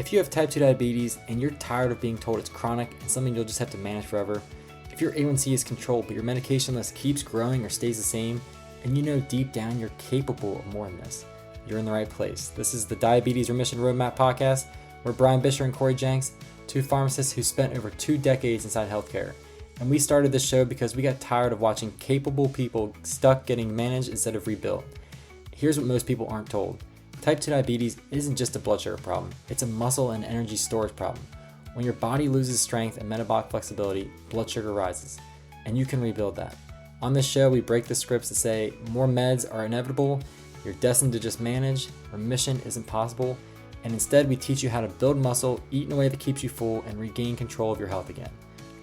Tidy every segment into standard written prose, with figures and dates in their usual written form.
If you have type 2 diabetes and you're tired of being told it's chronic and something you'll just have to manage forever, if your A1C is controlled but your medication list keeps growing or stays the same, and you know deep down you're capable of more than this, you're in the right place. This is the Diabetes Remission Roadmap podcast. We're Brian Bisher and Cory Jenks, two pharmacists who spent over 2 decades inside healthcare. And we started this show because we got tired of watching capable people stuck getting managed instead of rebuilt. Here's what most people aren't told. Type 2 diabetes isn't just a blood sugar problem, it's a muscle and energy storage problem. When your body loses strength and metabolic flexibility, blood sugar rises, and you can rebuild that. On this show, we break the scripts that say more meds are inevitable, you're destined to just manage, remission isn't possible, and instead we teach you how to build muscle, eat in a way that keeps you full, and regain control of your health again.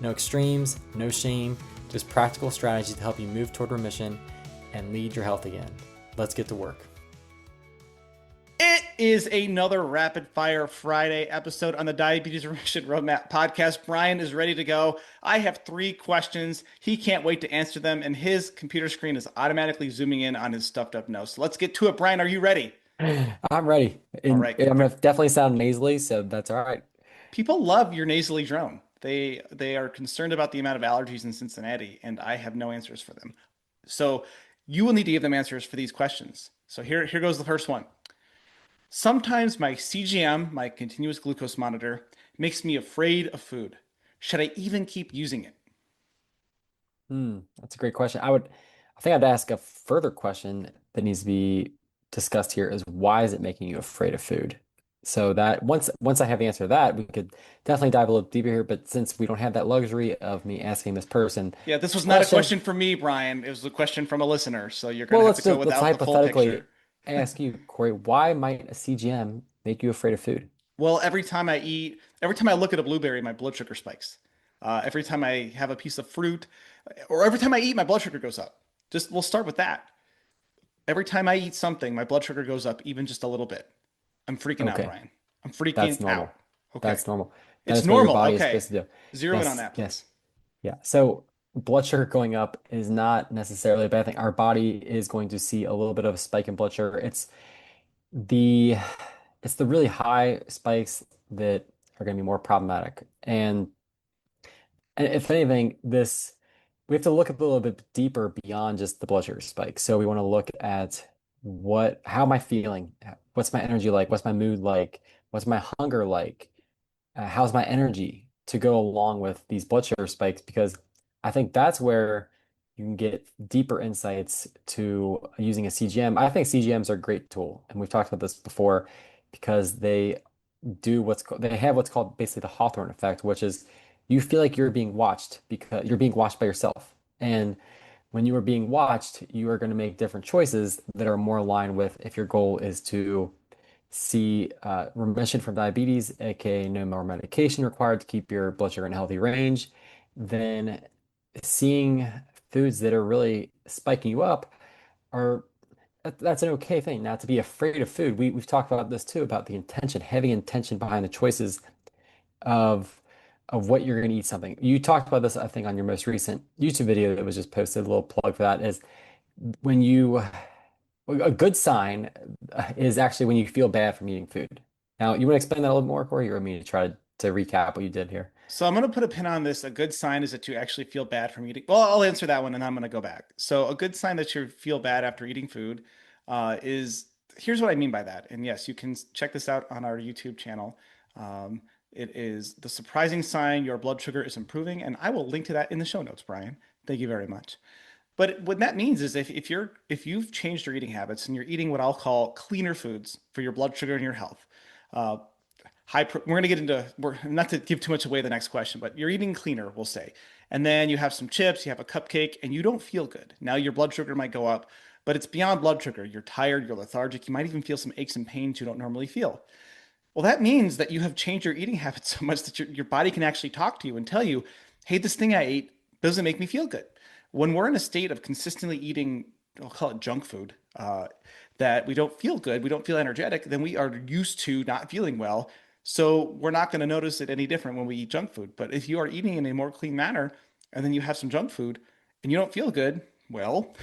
No extremes, no shame, just practical strategies to help you move toward remission and lead your health again. Let's get to work. It is another Rapid Fire Friday episode on the Diabetes Remission Roadmap podcast. Brian is ready to go. I have 3 questions. He can't wait to answer them, and his computer screen is automatically zooming in on his stuffed up nose. So let's get to it. Brian, are you ready? I'm ready. All right. I'm going to definitely sound nasally, so that's all right. People love your nasally drone. They are concerned about the amount of allergies in Cincinnati, and I have no answers for them. So you will need to give them answers for these questions. So here goes the first one. Sometimes my CGM, my continuous glucose monitor, makes me afraid of food. Should I even keep using it? That's a great question. I think I'd ask a further question that needs to be discussed here is why is it making you afraid of food? So that once I have the answer to that, we could definitely dive a little deeper here. But since we don't have that luxury of me asking this person, Yeah, this was not a question from me, Brian. It was a question from a listener. So you're going to have to go let's without the full hypothetically picture. ask you, Cory, why might a CGM make you afraid of food? Well, every time I look at a blueberry, my blood sugar spikes. Every time I have a piece of fruit, or every time I eat, my blood sugar goes up. We'll start with that. Every time I eat something, my blood sugar goes up even just a little bit. I'm freaking out, Okay, Brian. I'm freaking that's normal. out. Okay. That's normal. That It's is what your normal. body is Okay. supposed to do. Zero in on Yes, that, yes. please. Yeah. So blood sugar going up is not necessarily a bad thing. Our body is going to see a little bit of a spike in blood sugar. The it's the really high spikes that are going to be more problematic. And if anything, this we have to look a little bit deeper beyond just the blood sugar spike. So we want to look at how am I feeling? What's my energy like? What's my mood like? What's my hunger like? How's my energy to go along with these blood sugar spikes? Because I think that's where you can get deeper insights to using a CGM. I think CGMs are a great tool, and we've talked about this before because they have what's called basically the Hawthorne effect, which is you feel like you're being watched because you're being watched by yourself. And when you are being watched, you are going to make different choices that are more aligned with if your goal is to see remission from diabetes, aka no more medication required to keep your blood sugar in a healthy range, then seeing foods that are really spiking you up are that's an okay thing. Not to be afraid of food. We've talked about this too, about the intention, heavy intention behind the choices of what you're going to eat something. You talked about this, I think, on your most recent YouTube video that was just posted. A little plug for that is when a good sign is actually when you feel bad from eating food. Now, you want to explain that a little more, Cory, or me to try to recap what you did here? So I'm going to put a pin on this. A good sign is that you actually feel bad from eating. Well, I'll answer that one and I'm going to go back. So a good sign that you feel bad after eating food is, here's what I mean by that. And yes, you can check this out on our YouTube channel. It is the surprising sign your blood sugar is improving. And I will link to that in the show notes, Brian. Thank you very much. But what that means is if you've changed your eating habits and you're eating what I'll call cleaner foods for your blood sugar and your health, uh, we're going to get into, not to give too much away the next question, but you're eating cleaner, we'll say. And then you have some chips, you have a cupcake, and you don't feel good. Now your blood sugar might go up, but it's beyond blood sugar. You're tired, you're lethargic, you might even feel some aches and pains you don't normally feel. Well, that means that you have changed your eating habits so much that your body can actually talk to you and tell you, hey, this thing I ate doesn't make me feel good. When we're in a state of consistently eating, I'll call it junk food, that we don't feel good, we don't feel energetic, then we are used to not feeling well. So we're not going to notice it any different when we eat junk food. But if you are eating in a more clean manner and then you have some junk food and you don't feel good, well,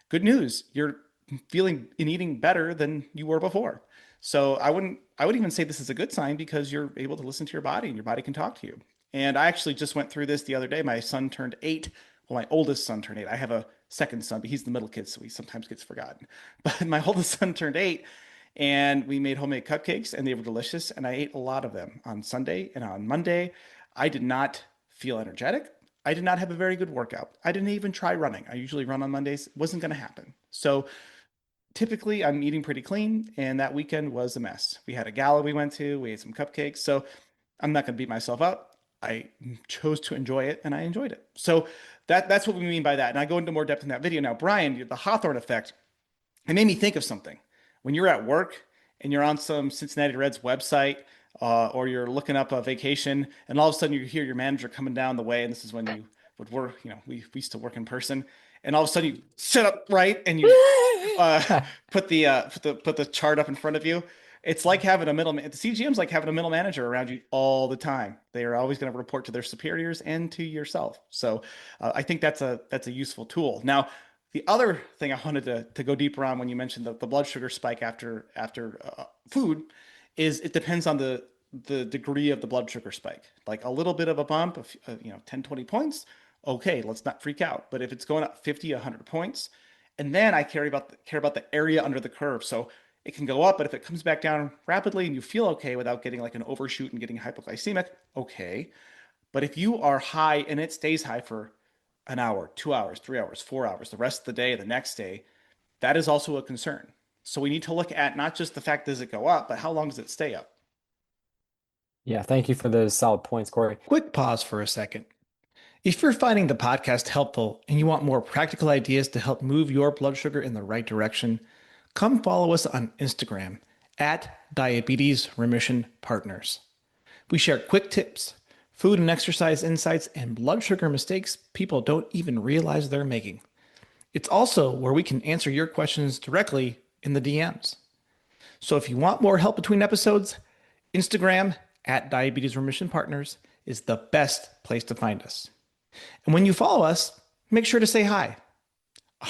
good news. Your feeling and eating better than you were before. So I would even say this is a good sign because you're able to listen to your body and your body can talk to you. And I actually just went through this the other day. My son turned 8. Well, my oldest son turned 8. I have a second son, but he's the middle kid, so he sometimes gets forgotten. But my oldest son turned 8, and we made homemade cupcakes, and they were delicious. And I ate a lot of them on Sunday and on Monday. I did not feel energetic. I did not have a very good workout. I didn't even try running. I usually run on Mondays. It wasn't going to happen. So typically I'm eating pretty clean, and that weekend was a mess. We had a gala we went to, we ate some cupcakes. So I'm not going to beat myself up. I chose to enjoy it and I enjoyed it. So that's what we mean by that. And I go into more depth in that video. Now, Brian, the Hawthorne effect, it made me think of something. When you're at work and you're on some Cincinnati Reds website, or you're looking up a vacation, and all of a sudden you hear your manager coming down the way, and this is when you would work, we used to work in person, and all of a sudden you sit up right and you uh, put the chart up in front of you. It's like having a middle. The CGM's like having a middle manager around you all the time. They are always going to report to their superiors and to yourself. So I think that's a useful tool. Now, the other thing I wanted to go deeper on when you mentioned the blood sugar spike after food is it depends on the degree of the blood sugar spike. Like a little bit of a bump of 10, 20 points, okay, let's not freak out. But if it's going up 50, 100 points, and then I care about the area under the curve. So it can go up, but if it comes back down rapidly and you feel okay without getting like an overshoot and getting hypoglycemic, okay. But if you are high and it stays high for an hour, 2 hours, 3 hours, 4 hours, the rest of the day, the next day, that is also a concern. So we need to look at not just the fact does it go up, but how long does it stay up? Yeah, thank you for those solid points, Corey. Quick pause for a second. If you're finding the podcast helpful and you want more practical ideas to help move your blood sugar in the right direction, come follow us on Instagram at Diabetes Remission Partners. We share quick tips, food and exercise insights, and blood sugar mistakes people don't even realize they're making. It's also where we can answer your questions directly in the DMs. So if you want more help between episodes, Instagram at Diabetes Remission Partners is the best place to find us. And when you follow us, make sure to say hi.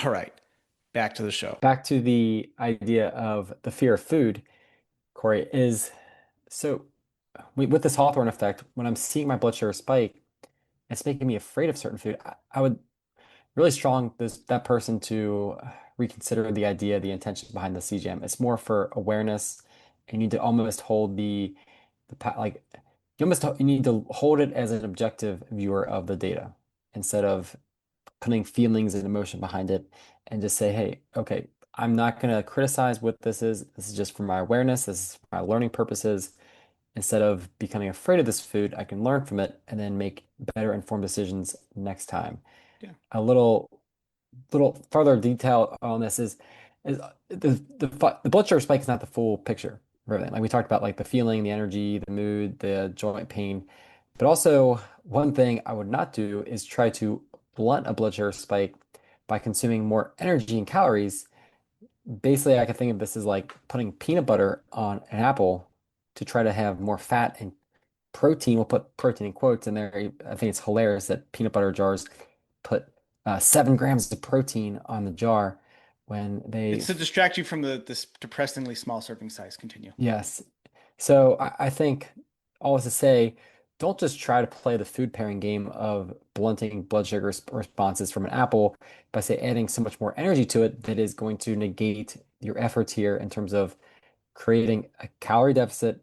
All right, back to the show. Back to the idea of the fear of food, Corey, is so with this Hawthorne effect, when I'm seeing my blood sugar spike, it's making me afraid of certain food. I would really strong that person to reconsider the idea, the intention behind the CGM. It's more for awareness. You need to almost hold like you need to hold it as an objective viewer of the data instead of putting feelings and emotion behind it and just say, hey, okay, I'm not going to criticize what this is. This is just for my awareness. This is for my learning purposes. Instead of becoming afraid of this food, I can learn from it and then make better informed decisions next time. Yeah. A little further detail on this is the blood sugar spike is not the full picture of everything. Like we talked about, like the feeling, the energy, the mood, the joint pain. But also, one thing I would not do is try to blunt a blood sugar spike by consuming more energy and calories. Basically, I could think of this as like putting peanut butter on an apple to try to have more fat and protein. We'll put protein in quotes in there. I think it's hilarious that peanut butter jars put 7 grams of protein on the jar when It's they, to distract you from this depressingly small serving size. Continue. yes. So I think all this to say, don't just try to play the food pairing game of blunting blood sugar responses from an apple by say adding so much more energy to it that is going to negate your efforts here in terms of creating a calorie deficit,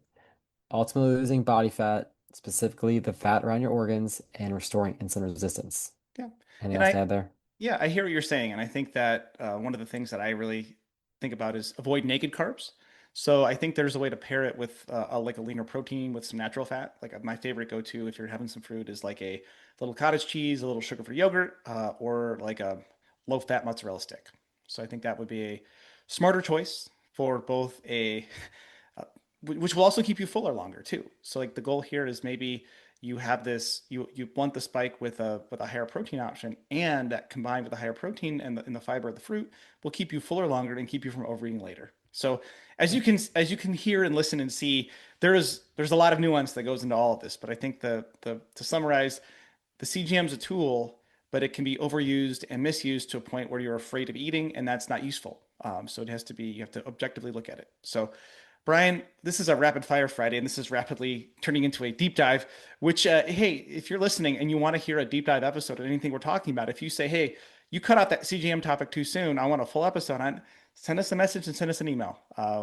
ultimately losing body fat, specifically the fat around your organs, and restoring insulin resistance. Yeah. Anything And else to add there? yeah, I hear what you're saying. And I think that one of the things that I really think about is avoid naked carbs. So I think there's a way to pair it with like a leaner protein with some natural fat. Like my favorite go-to if you're having some fruit is like a little cottage cheese, a little sugar-free yogurt, or like a low-fat mozzarella stick. So I think that would be a smarter choice for both uh, which will also keep you fuller longer too. So like the goal here is maybe you have this you blunt the spike with a higher protein option, and that combined with the higher protein and the fiber of the fruit will keep you fuller longer and keep you from overeating later. So as you can hear and listen and see, there's a lot of nuance that goes into all of this. But I think the to summarize, the CGM is a tool, but it can be overused and misused to a point where you're afraid of eating, and that's not useful. So it has to be, you have to objectively look at it. So, Brian, this is a rapid fire Friday, and this is rapidly turning into a deep dive. Which, hey, if you're listening and you want to hear a deep dive episode of anything we're talking about, if you say, hey, you cut out that CGM topic too soon, I want a full episode on, send us a message and send us an email.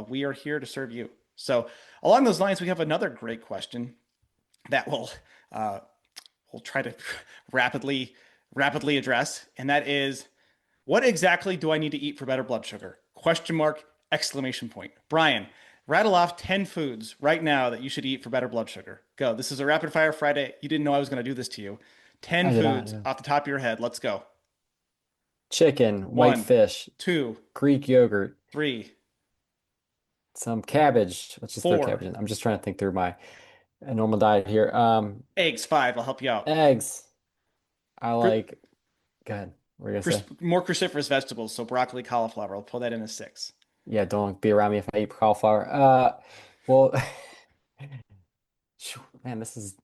We are here to serve you. So, along those lines, we have another great question that uh, we'll try to rapidly address, and that is, what exactly do I need to eat for better blood sugar? Question mark, exclamation point. Brian, rattle off 10 foods right now that you should eat for better blood sugar. Go. This is a rapid fire Friday. You didn't know I was going to do this to you. 10 I did not foods know. off the top of your head. Let's go. Chicken, white One, fish, two, Greek yogurt, three, some cabbage. Let's just throw four, cabbage in. I'm just trying to think through my normal diet here. eggs, five. I'll help you out. Eggs. I Cru- like. Go ahead. What are you gonna say? more cruciferous vegetables. So broccoli, cauliflower. I'll pull that in as six. Yeah, don't be around me if I eat cauliflower. Well, man, this is.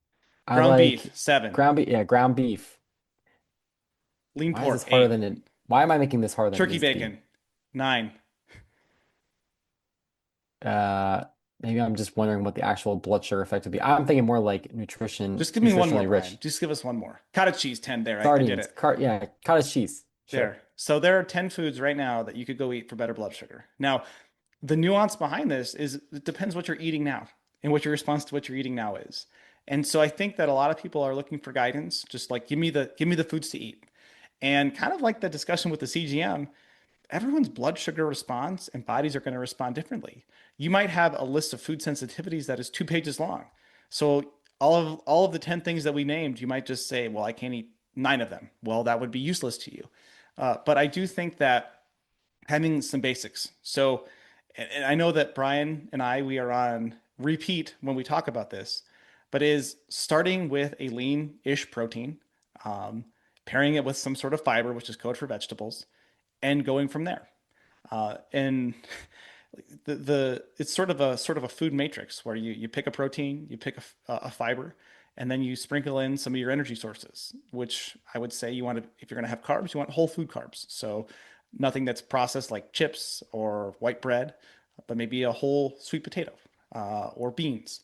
I Ground beef, like seven. ground beef. Yeah, ground beef. Lean Why is pork, this harder eight. than it? Why am I making this harder than it Turkey needs to be? bacon, nine. Uh, Maybe I'm just wondering what the actual blood sugar effect would be. I'm thinking more like Just give me one more, nutritionally Brian. rich. Just give us one more. Cottage cheese, 10 there. I did Sardines, it. yeah, cottage cheese. Sure. There. So there are 10 foods right now that you could go eat for better blood sugar. Now, the nuance behind this is it depends what you're eating now and what your response to what you're eating now is. And so I think that a lot of people are looking for guidance, just like give me the foods to eat. And kind of like the discussion with the CGM, everyone's blood sugar response and bodies are going to respond differently. You might have a list of food sensitivities that is 2 pages long. So all of the 10 things that we named, you might just say, well, I can't eat nine of them. Well, that would be useless to you. But I do think that having some basics. So, and I know that Brian and we are on repeat when we talk about this, but is starting with a lean-ish protein, um, pairing it with some sort of fiber, which is code for vegetables, and going from there. And the it's sort of a food matrix where you pick a protein, you pick a fiber, and then you sprinkle in some of your energy sources, which I would say you want to, if you're going to have carbs, you want whole food carbs. So nothing that's processed like chips or white bread, but maybe a whole sweet potato or beans.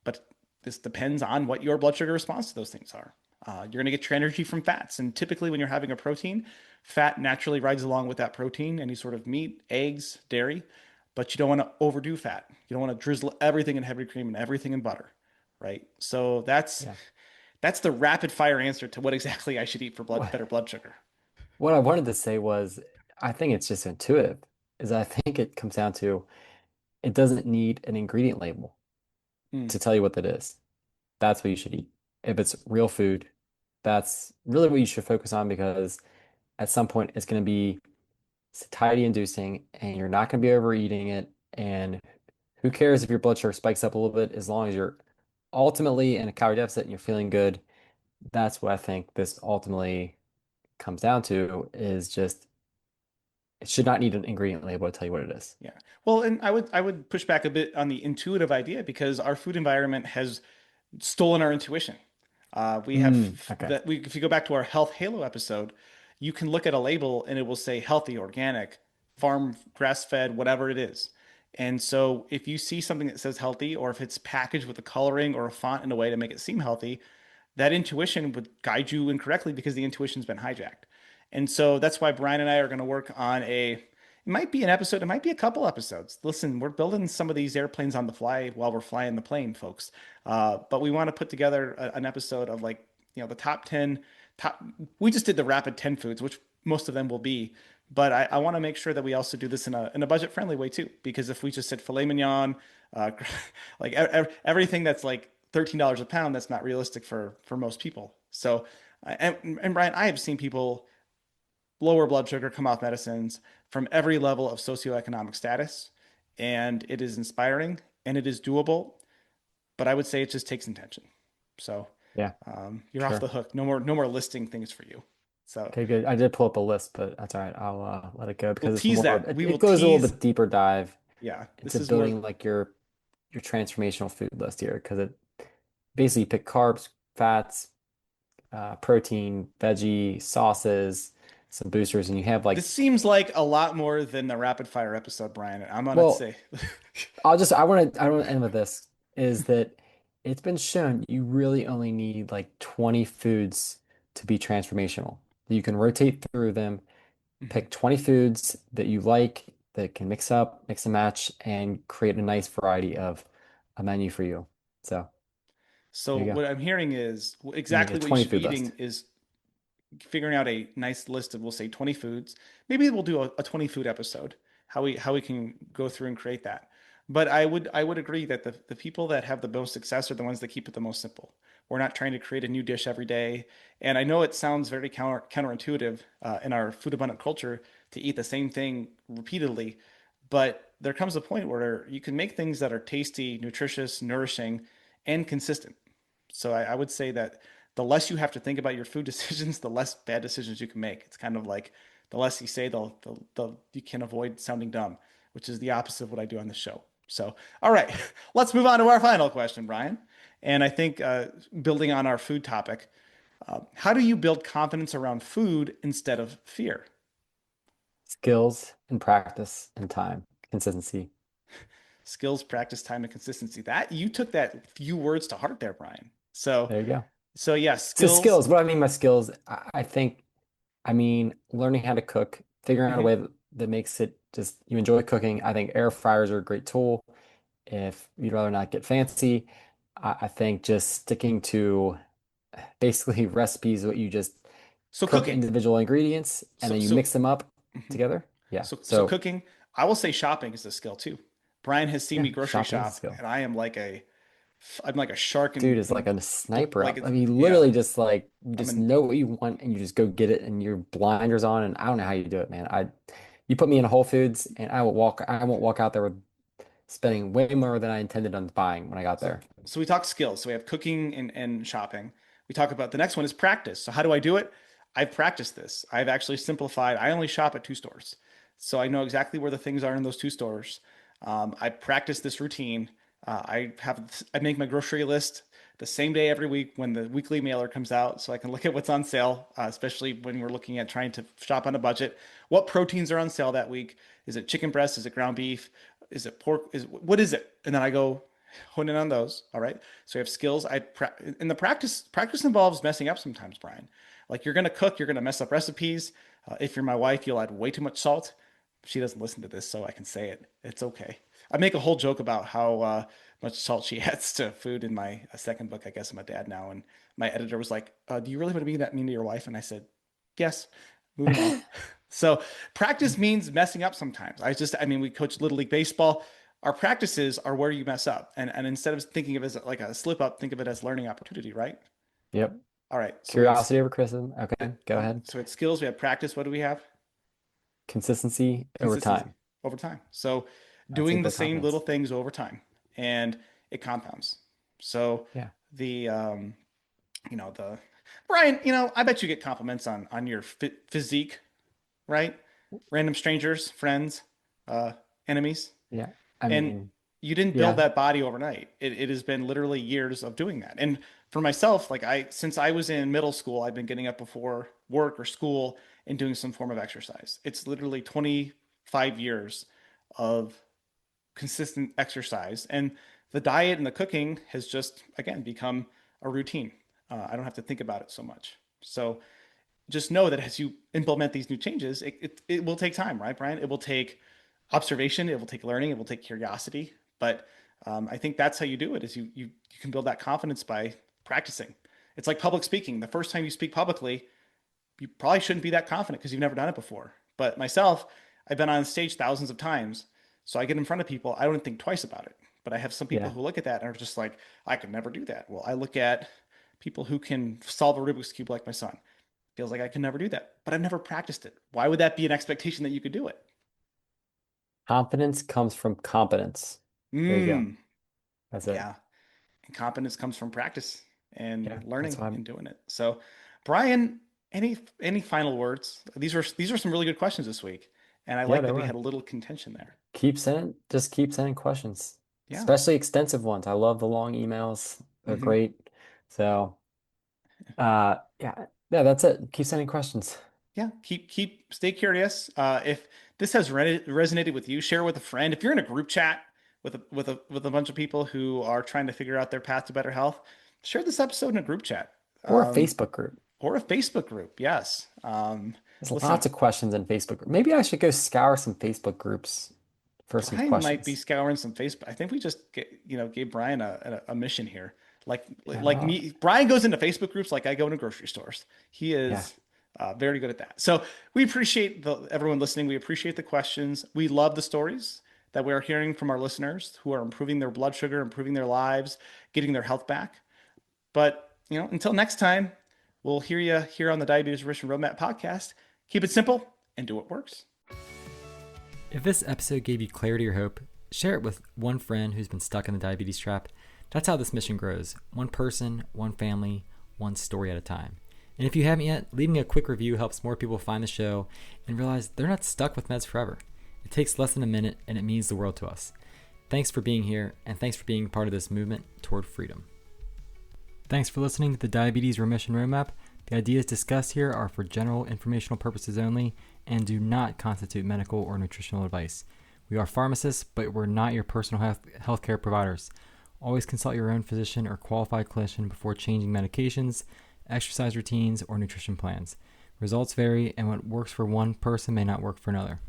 But this depends on what your blood sugar response to those things are. You're going to get your energy from fats. And typically, when you're having a protein, fat naturally rides along with that protein, any sort of meat, eggs, dairy. But you don't want to overdo fat. You don't want to drizzle everything in heavy cream and everything in butter, right? So that's Yeah. that's the rapid fire answer to what exactly I should eat for better blood sugar. What I wanted to say was, I think it's just intuitive, is I think it comes down to it doesn't need an ingredient label Mm, to tell you what that is. That's what you should eat. If it's real food, that's really what you should focus on because at some point it's going to be satiety inducing and you're not going to be overeating it. And who cares if your blood sugar spikes up a little bit as long as you're ultimately in a calorie deficit and you're feeling good. That's what I think this ultimately comes down to is just it should not need an ingredient label to tell you what it is. yeah. Well, and I would push back a bit on the intuitive idea because our food environment has stolen our intuition. We have Okay. that we if you go back to our health halo episode, you can look at a label and it will say healthy, organic, farm, grass-fed, whatever it is. And so if you see something that says healthy, or if it's packaged with a coloring or a font in a way to make it seem healthy, that intuition would guide you incorrectly because the intuition's been hijacked. And so that's why Brian and I are going to work on it might be an episode, it might be a couple episodes. Listen, we're building some of these airplanes on the fly while we're flying the plane, folks. But we want to put together an episode of like, the top 10 top. We just did the rapid 10 foods, which most of them will be. But I want to make sure that we also do this in a budget friendly way too. Because if we just said filet mignon, uh, like everything that's like $13 a pound, that's not realistic for most people. So, and Brian, I have seen people lower blood sugar come off medicines from every level of socioeconomic status, and it is inspiring and it is doable. But I would say it just takes intention. So Yeah, you're off the sure. hook. No more listing things for you. So Okay, good. I did pull up a list, but that's all right. I'll let it go we'll because it's tease more that. We it will goes a little tease. bit deeper dive Yeah, this into is more. building like your transformational food list here because it basically pick carbs, fats, protein, veggie, sauces. some boosters, and you have This like, seems like a lot more than the rapid fire episode, Brian. I'm gonna well, say. I want to end with this is that it's been shown you really only need like 20 foods to be transformational. You can rotate through them, Mhm. pick 20 foods that you like that can mix up, mix and match, and create a nice variety of a menu for you. So So there you go. what I'm hearing is You make a exactly what you 20 should be food eating list. is figuring out a nice list of, we'll say, 20 foods. Maybe we'll do a 20 food episode, how we can go through and create that. But I would agree that the people that have the most success are the ones that keep it the most simple. We're not trying to create a new dish every day. And I know it sounds very counterintuitive in our food abundant culture to eat the same thing repeatedly, but there comes a point where you can make things that are tasty, nutritious, nourishing, and consistent. So I would say that the less you have to think about your food decisions, the less bad decisions you can make. It's kind of like the less you say, you can avoid sounding dumb, which is the opposite of what I do on the show. So, all right, let's move on to our final question, Brian. And I think building on our food topic, how do you build confidence around food instead of fear? Skills and practice and time, consistency. Skills, practice, time, and consistency. That you took that few words to heart there, Brian. So, There you go. so yeah, So skills. skills, what I mean by skills, I think, I mean, learning how to cook, figuring out a Mhm. way that makes it just you enjoy cooking. I think air fryers are a great tool. If you'd rather not get fancy, I think just sticking to basically recipes, what you just So cook cooking. individual ingredients and So then you so mix them up mhm. together. Yeah. So So cooking, I will say shopping is a skill too. Brian has seen yeah, me grocery shopping is a shop, skill. and I'm like a shark Dude in is like a sniper like out. I it's mean, yeah. literally just like you I'm just in know what you want and you just go get it and your blinders on and I don't know how you do it, man. You put me in Whole Foods and I won't walk out there with spending way more than I intended on buying when I got so there. so we talk skills. So we have cooking and shopping. We talk about the next one is practice. So how do I do it? I've practiced this. I've actually simplified. I only shop at two stores. So I know exactly where the things are in those two stores. I practice this routine. I make my grocery list the same day every week when the weekly mailer comes out, so I can look at what's on sale, especially when we're looking at trying to shop on a budget. What proteins are on sale that week? Is it chicken breast? Is it ground beef? Is it pork? Is what is it? And then I go hone in on those. All right. So we have skills. In the practice involves messing up sometimes, Brian. Like you're gonna cook, you're gonna mess up recipes. If you're my wife, you'll add way too much salt. She doesn't listen to this, so I can say it. It's okay. I make a whole joke about how much salt she adds to food in my second book. I guess I'm a dad now, and my editor was like, "Do you really want to be that mean to your wife?" And I said, "Yes." Moving on. So practice means messing up sometimes. I mean, we coach Little League Baseball. Our practices are where you mess up. And instead of thinking of it as like a slip up, think of it as learning opportunity, right? Yep. All right. So we have Curiosity over criticism. Okay, go ahead. so it's skills, we have practice. What do we have? Consistency over Consistency time. over time. So That's how you doing the build same little confidence. things over time and it compounds. So Yeah. the the Brian, I bet you get compliments on your physique, right? Random strangers, friends, uh, enemies. Yeah. I And mean, you didn't build yeah. that body overnight. It has been literally years of doing that. And for myself, like since I was in middle school, I've been getting up before work or school and doing some form of exercise. It's literally 25 years of consistent exercise. And the diet and the cooking has just, again, become a routine. I don't have to think about it so much. So just know that as you implement these new changes, it will take time, right, Brian? It will take observation, it will take learning, it will take curiosity. But I think that's how you do it is you can build that confidence by practicing. It's like public speaking. The first time you speak publicly, you probably shouldn't be that confident because you've never done it before. But myself, I've been on stage thousands of times. So I get in front of people, I don't think twice about it. But I have some people Yeah. who look at that and are just like, I could never do that. Well, I look at people who can solve a Rubik's Cube like my son. Feels like I can never do that, but I've never practiced it. Why would that be an expectation that you could do it? Confidence comes from competence. There you go. Mm, That's it. yeah. And competence comes from practice Yeah. and That's learning why I'm, and doing it. So, Brian, any final words? These are some really good questions this week, and I yeah, like there that we had were. a little contention there. Just keep sending questions, Yeah. especially extensive ones. I love the long emails. They're Hmm. great. So, yeah, yeah, that's it. Keep sending questions. yeah, stay curious. If this has resonated with you, share with a friend. If you're in a group chat with a bunch of people who are trying to figure out their path to better health, share this episode in a group chat. Or a Facebook group. Or a Facebook group. Yes. There's Listen, lots of questions in Facebook group. Maybe I should go scour some Facebook groups for some Brian might be questions. scouring some Facebook. I think we just gave Brian a mission here. Yeah, Like well, me, Brian goes into Facebook groups like I go into grocery stores. He yeah. is very good at that. So we appreciate everyone listening. We appreciate the questions. We love the stories that we are hearing from our listeners who are improving their blood sugar, improving their lives, getting their health back. But until next time, we'll hear you here on the Diabetes Remission Roadmap podcast. Keep it simple and do what works. If this episode gave you clarity or hope, share it with one friend who's been stuck in the diabetes trap. That's how this mission grows. One person, one family, one story at a time. And if you haven't yet, leaving a quick review helps more people find the show and realize they're not stuck with meds forever. It takes less than a minute and it means the world to us. Thanks for being here, and thanks for being part of this movement toward freedom. Thanks for listening to the Diabetes Remission Roadmap. The ideas discussed here are for general informational purposes only and do not constitute medical or nutritional advice. We are pharmacists, but we're not your personal healthcare providers. Always consult your own physician or qualified clinician before changing medications, exercise routines, or nutrition plans. Results vary, and what works for one person may not work for another.